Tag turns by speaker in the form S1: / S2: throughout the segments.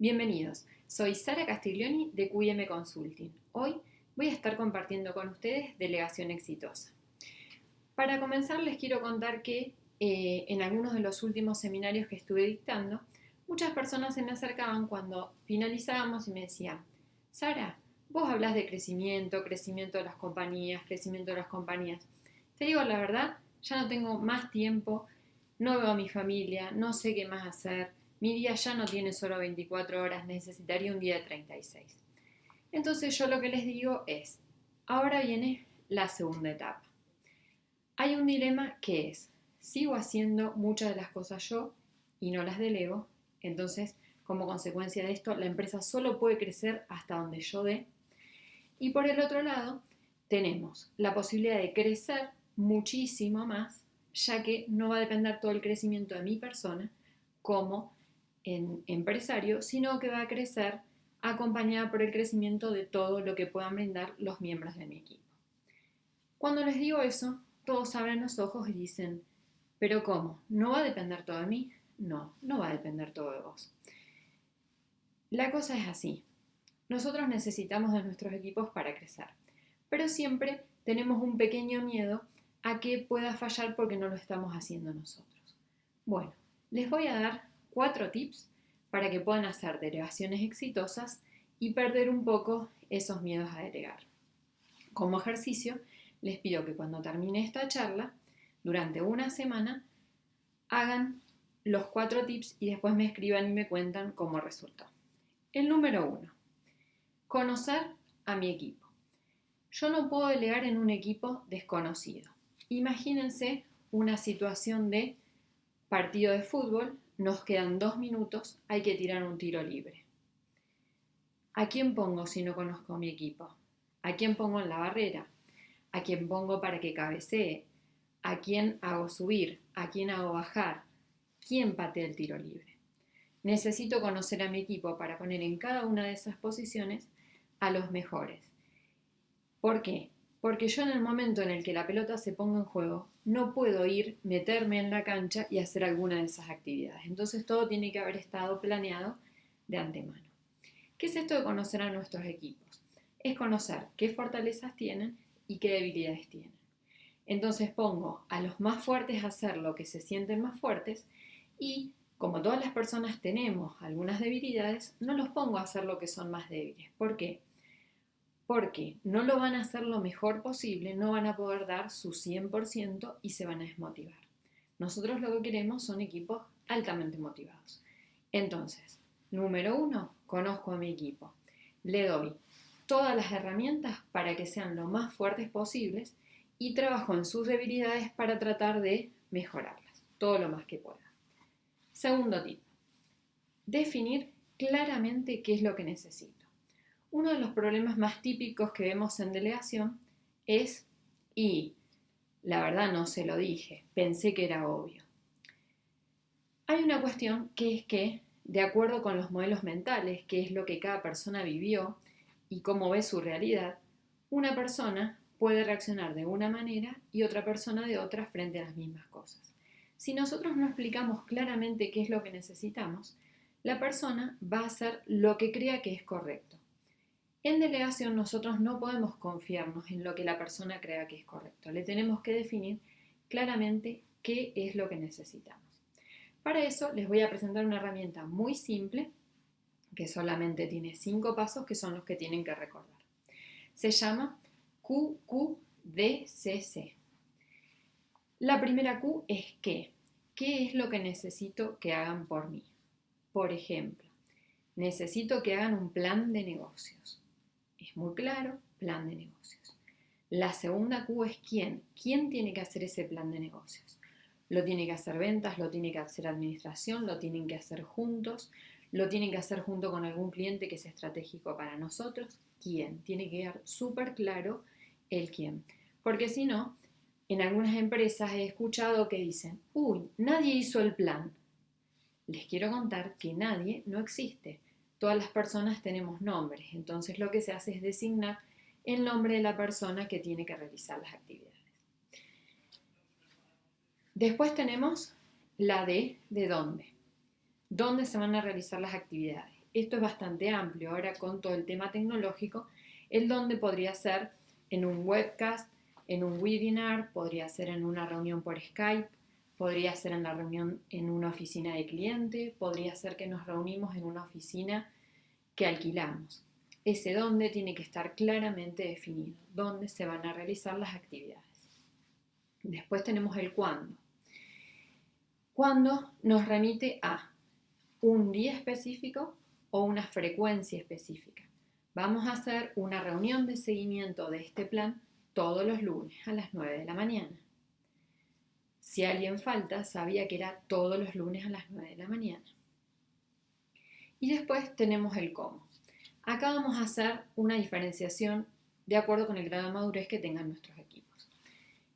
S1: Bienvenidos, soy Sara Castiglioni de QM Consulting. Hoy voy a estar compartiendo con ustedes Delegación Exitosa. Para comenzar les quiero contar que en algunos de los últimos seminarios que estuve dictando, muchas personas se me acercaban cuando finalizábamos y me decían: Sara, vos hablas de crecimiento de las compañías, crecimiento de las compañías. Te digo la verdad, ya no tengo más tiempo, no veo a mi familia, no sé qué más hacer. Mi día ya no tiene solo 24 horas, necesitaría un día de 36. Entonces yo lo que les digo es, ahora viene la segunda etapa. Hay un dilema que es, sigo haciendo muchas de las cosas yo y no las delego, entonces como consecuencia de esto la empresa solo puede crecer hasta donde yo dé. Y por el otro lado tenemos la posibilidad de crecer muchísimo más, ya que no va a depender todo el crecimiento de mi persona como empresario, sino que va a crecer acompañada por el crecimiento de todo lo que puedan brindar los miembros de mi equipo. Cuando les digo eso, todos abren los ojos y dicen, ¿pero cómo? ¿No va a depender todo de mí? No, no va a depender todo de vos. La cosa es así. Nosotros necesitamos de nuestros equipos para crecer, pero siempre tenemos un pequeño miedo a que pueda fallar porque no lo estamos haciendo nosotros. Bueno, les voy a dar 4 tips para que puedan hacer delegaciones exitosas y perder un poco esos miedos a delegar. Como ejercicio, les pido que cuando termine esta charla, durante una semana, hagan los 4 tips y después me escriban y me cuentan cómo resultó. El número 1. Conocer a mi equipo. Yo no puedo delegar en un equipo desconocido. Imagínense una situación de partido de fútbol, nos quedan 2 minutos, hay que tirar un tiro libre. ¿A quién pongo si no conozco a mi equipo? ¿A quién pongo en la barrera? ¿A quién pongo para que cabecee? ¿A quién hago subir? ¿A quién hago bajar? ¿Quién patea el tiro libre? Necesito conocer a mi equipo para poner en cada una de esas posiciones a los mejores. ¿Por qué? Porque yo en el momento en el que la pelota se ponga en juego, no puedo meterme en la cancha y hacer alguna de esas actividades. Entonces todo tiene que haber estado planeado de antemano. ¿Qué es esto de conocer a nuestros equipos? Es conocer qué fortalezas tienen y qué debilidades tienen. Entonces pongo a los más fuertes a hacer lo que se sienten más fuertes y como todas las personas tenemos algunas debilidades, no los pongo a hacer lo que son más débiles. ¿Por qué? Porque no lo van a hacer lo mejor posible, no van a poder dar su 100% y se van a desmotivar. Nosotros lo que queremos son equipos altamente motivados. Entonces, número 1, conozco a mi equipo. Le doy todas las herramientas para que sean lo más fuertes posibles y trabajo en sus debilidades para tratar de mejorarlas, todo lo más que pueda. Segundo tip, definir claramente qué es lo que necesito. Uno de los problemas más típicos que vemos en delegación es, y la verdad no se lo dije, pensé que era obvio. Hay una cuestión que es que, de acuerdo con los modelos mentales, que es lo que cada persona vivió y cómo ve su realidad, una persona puede reaccionar de una manera y otra persona de otra frente a las mismas cosas. Si nosotros no explicamos claramente qué es lo que necesitamos, la persona va a hacer lo que crea que es correcto. En delegación nosotros no podemos confiarnos en lo que la persona crea que es correcto. Le tenemos que definir claramente qué es lo que necesitamos. Para eso les voy a presentar una herramienta muy simple que solamente tiene 5 pasos que son los que tienen que recordar. Se llama QQDCC. La primera Q es ¿qué? ¿Qué es lo que necesito que hagan por mí? Por ejemplo, necesito que hagan un plan de negocios. Es muy claro, plan de negocios. La segunda Q es ¿quién? ¿Quién tiene que hacer ese plan de negocios? Lo tiene que hacer ventas, lo tiene que hacer administración, lo tienen que hacer juntos, lo tienen que hacer junto con algún cliente que es estratégico para nosotros. ¿Quién? Tiene que quedar súper claro el quién. Porque si no, en algunas empresas he escuchado que dicen, uy, nadie hizo el plan. Les quiero contar que nadie no existe. Todas las personas tenemos nombres, entonces lo que se hace es designar el nombre de la persona que tiene que realizar las actividades. Después tenemos la de dónde. ¿Dónde se van a realizar las actividades? esto es bastante amplio. Ahora con todo el tema tecnológico, el dónde podría ser en un webcast, en un webinar, podría ser en una reunión por Skype, podría ser en la reunión en una oficina de cliente, podría ser que nos reunimos en una oficina que alquilamos. Ese dónde tiene que estar claramente definido, dónde se van a realizar las actividades. Después tenemos el cuándo. Cuándo nos remite a un día específico o una frecuencia específica. Vamos a hacer una reunión de seguimiento de este plan todos los lunes a las 9 de la mañana. Si alguien falta, sabía que era todos los lunes a las 9 de la mañana. Y después tenemos el cómo. Acá vamos a hacer una diferenciación de acuerdo con el grado de madurez que tengan nuestros equipos.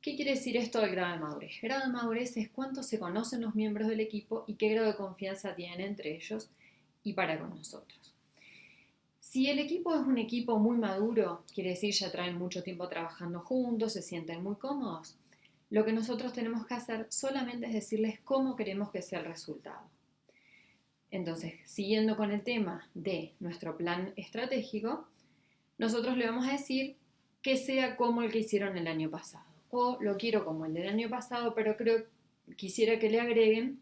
S1: ¿Qué quiere decir esto del grado de madurez? El grado de madurez es cuánto se conocen los miembros del equipo y qué grado de confianza tienen entre ellos y para con nosotros. Si el equipo es un equipo muy maduro, quiere decir ya traen mucho tiempo trabajando juntos, se sienten muy cómodos, lo que nosotros tenemos que hacer solamente es decirles cómo queremos que sea el resultado. Entonces, siguiendo con el tema de nuestro plan estratégico, nosotros le vamos a decir que sea como el que hicieron el año pasado. O lo quiero como el del año pasado, pero quisiera que le agreguen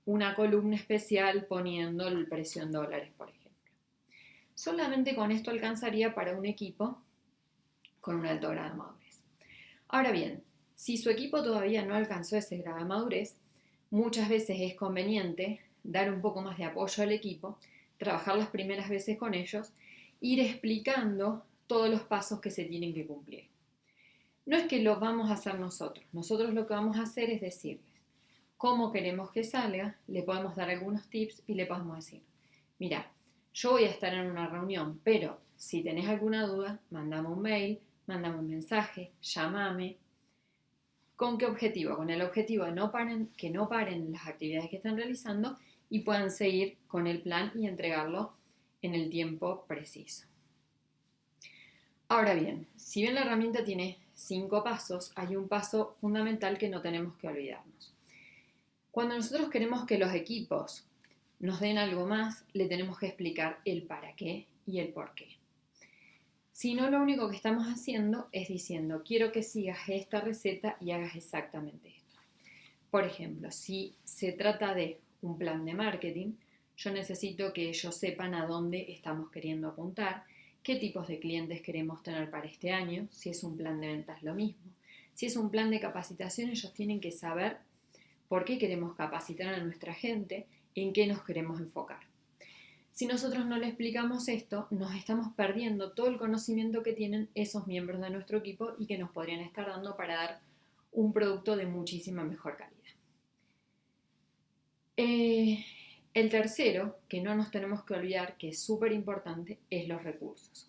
S1: una columna especial poniendo el precio en dólares, por ejemplo. Solamente con esto alcanzaría para un equipo con un alto grado de madurez. Ahora bien, si su equipo todavía no alcanzó ese grado de madurez, muchas veces es conveniente dar un poco más de apoyo al equipo, trabajar las primeras veces con ellos, ir explicando todos los pasos que se tienen que cumplir. No es que lo vamos a hacer nosotros lo que vamos a hacer es decirles cómo queremos que salga, le podemos dar algunos tips y le podemos decir, mira, yo voy a estar en una reunión, pero si tenés alguna duda, mandame un mail, mandame un mensaje, llámame. ¿Con qué objetivo? Con el objetivo de que no paren las actividades que están realizando y puedan seguir con el plan y entregarlo en el tiempo preciso. Ahora bien, si bien la herramienta tiene 5 pasos, hay un paso fundamental que no tenemos que olvidarnos. Cuando nosotros queremos que los equipos nos den algo más, le tenemos que explicar el para qué y el por qué. Si no, lo único que estamos haciendo es diciendo, quiero que sigas esta receta y hagas exactamente esto. Por ejemplo, si se trata de un plan de marketing, yo necesito que ellos sepan a dónde estamos queriendo apuntar, qué tipos de clientes queremos tener para este año, si es un plan de ventas lo mismo. Si es un plan de capacitación, ellos tienen que saber por qué queremos capacitar a nuestra gente, en qué nos queremos enfocar. Si nosotros no le explicamos esto, nos estamos perdiendo todo el conocimiento que tienen esos miembros de nuestro equipo y que nos podrían estar dando para dar un producto de muchísima mejor calidad. El tercero, que no nos tenemos que olvidar, que es súper importante, es los recursos.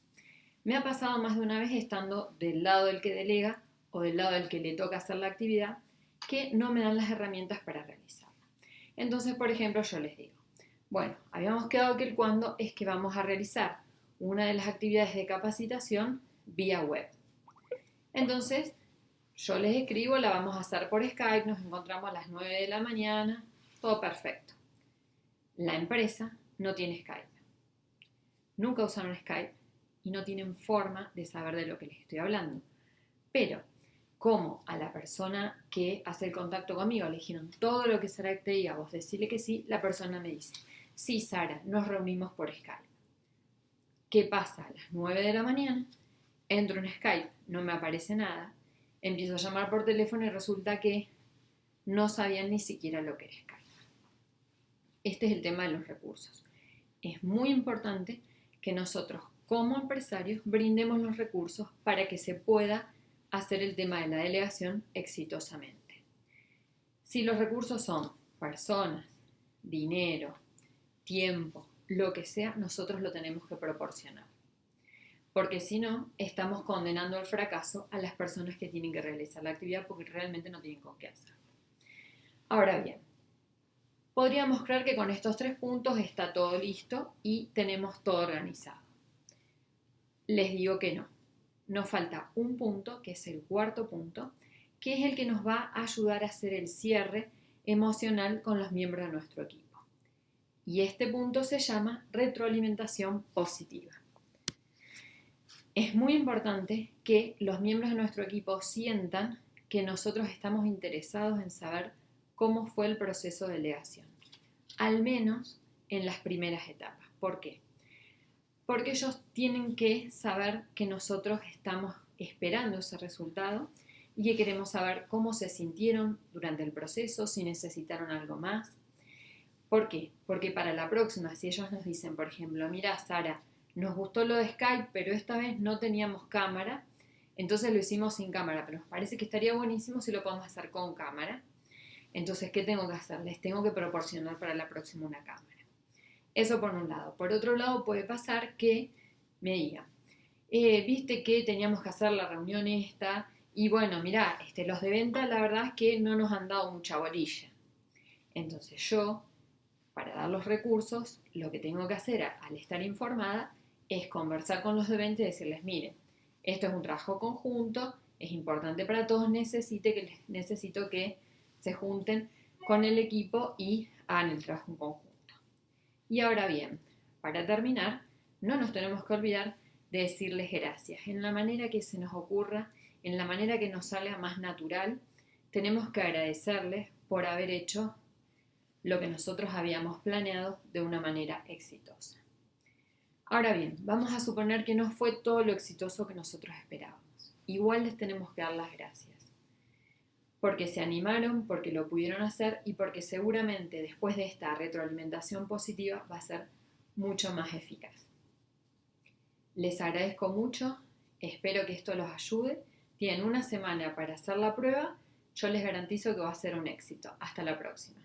S1: Me ha pasado más de una vez estando del lado del que delega o del lado del que le toca hacer la actividad, que no me dan las herramientas para realizarla. Entonces, por ejemplo, yo les digo, bueno, habíamos quedado que el cuándo es que vamos a realizar una de las actividades de capacitación vía web. Entonces, yo les escribo, la vamos a hacer por Skype, nos encontramos a las 9 de la mañana, todo perfecto. La empresa no tiene Skype. Nunca usaron Skype y no tienen forma de saber de lo que les estoy hablando. Pero, como a la persona que hace el contacto conmigo le dijeron todo lo que Sara te diga, vos decirle que sí, la persona me dice, sí, Sara, nos reunimos por Skype. ¿Qué pasa? A las 9 de la mañana, entro en Skype, no me aparece nada, empiezo a llamar por teléfono y resulta que no sabían ni siquiera lo que era Skype. Este es el tema de los recursos. Es muy importante que nosotros, como empresarios, brindemos los recursos para que se pueda hacer el tema de la delegación exitosamente. Si los recursos son personas, dinero, tiempo, lo que sea, nosotros lo tenemos que proporcionar. Porque si no, estamos condenando al fracaso a las personas que tienen que realizar la actividad porque realmente no tienen con qué hacerlo. Ahora bien, podríamos creer que con estos 3 puntos está todo listo y tenemos todo organizado. Les digo que no. Nos falta un punto, que es el 4.º punto, que es el que nos va a ayudar a hacer el cierre emocional con los miembros de nuestro equipo. Y este punto se llama retroalimentación positiva. Es muy importante que los miembros de nuestro equipo sientan que nosotros estamos interesados en saber cómo fue el proceso de delegación, al menos en las primeras etapas. ¿Por qué? Porque ellos tienen que saber que nosotros estamos esperando ese resultado y que queremos saber cómo se sintieron durante el proceso, si necesitaron algo más. ¿Por qué? Porque para la próxima, si ellos nos dicen, por ejemplo, mira, Sara, nos gustó lo de Skype, pero esta vez no teníamos cámara, entonces lo hicimos sin cámara, pero nos parece que estaría buenísimo si lo podemos hacer con cámara. Entonces, ¿qué tengo que hacer? Les tengo que proporcionar para la próxima una cámara. Eso por un lado. Por otro lado, puede pasar que me digan, viste que teníamos que hacer la reunión esta, y bueno, mirá, los de venta la verdad es que no nos han dado mucha bolilla. Entonces yo, para dar los recursos, lo que tengo que hacer al estar informada es conversar con los de venta y decirles, miren, esto es un trabajo conjunto, es importante para todos, necesito que se junten con el equipo y hagan el trabajo en conjunto. Y ahora bien, para terminar, no nos tenemos que olvidar de decirles gracias. En la manera que se nos ocurra, en la manera que nos salga más natural, tenemos que agradecerles por haber hecho lo que nosotros habíamos planeado de una manera exitosa. Ahora bien, vamos a suponer que no fue todo lo exitoso que nosotros esperábamos. Igual les tenemos que dar las gracias. Porque se animaron, porque lo pudieron hacer y porque seguramente después de esta retroalimentación positiva va a ser mucho más eficaz. Les agradezco mucho, espero que esto los ayude. Tienen una semana para hacer la prueba, yo les garantizo que va a ser un éxito. Hasta la próxima.